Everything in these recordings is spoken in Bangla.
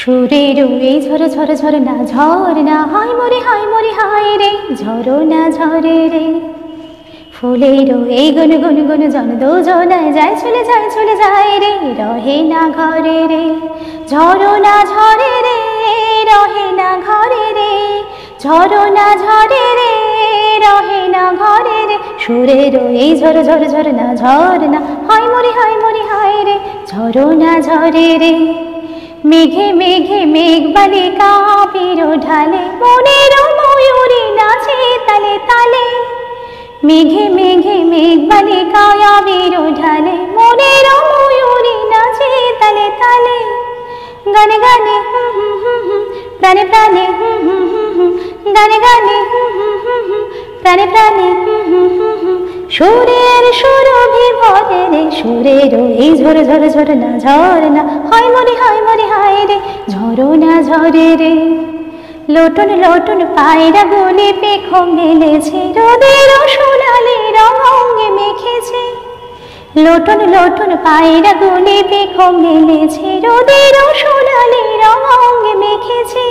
সুরের এই ঝরে ঝরে ঝরে না ঝরে না হায় মরি হায় রে ঝরো না ঝরে রে। ফুলের এই গুন গুন গুন জন দো জনায় যায় চলে যায় রে রহে না ঘরে রে। ঝরো না ঝরে রে রহে না ঘরে রে। ঝরো না ঝরে রে রহে না ঘরে রে। সুরের এই ঝরে ঝরে ঝরে না ঝরে না হায় মরি হায় রে ঝরো না ঝরে রে। মেঘে মেঘে মেঘ বালিকা আবির ঢালে মনের ময়ূরী নাচে তালে তালে। মেঘে মেঘে মেঘ বালিকা আবির ঢালে মনের ময়ূরী নাচে তালে তালে। গানে গানে প্রাণে প্রাণে গানে গানে প্রাণে প্রাণে সুরের সুরভি ভরে রে। সুরের এই ঝরে ঝরে ঝরে না ঝরে না হায় মরি হায় রে ঝরো না ঝরে রে। লোটন লোটন পায়রা গলে পেখম মেলেছে রোদের সোনালি রং অঙ্গে মেখেছে। লোটন লোটন পায়রা গলে পেখম মেলেছে রোদের সোনালি রং অঙ্গে মেখেছে।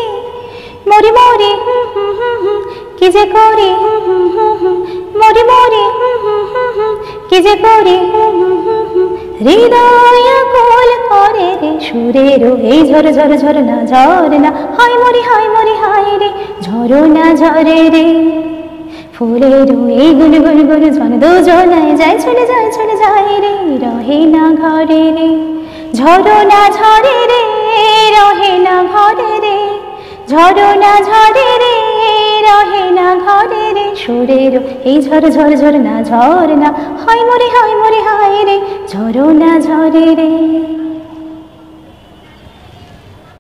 মরি মরি কি যে করি মরি মরি কি যে করি হৃদয় কোল করে রে। সুরের এই ঝরে ঝরে ঝরে না ঝরে না হায় মরি হায় রে ঝরো না ঝরে রে। ফুলের এই গুন গুন গুন জন দো জনায় যায় চলে যায় রে রহে না ঘরে রে। ঝরো না ঝরে রে রহে না ঘরে রে। ঝরো না ঝরে রে রহে না ঘরে রে। সুরের এই ঝরে ঝরে ঝরে না ঝরে না হায় মরি হায় রে ঝরো না ঝরে রে।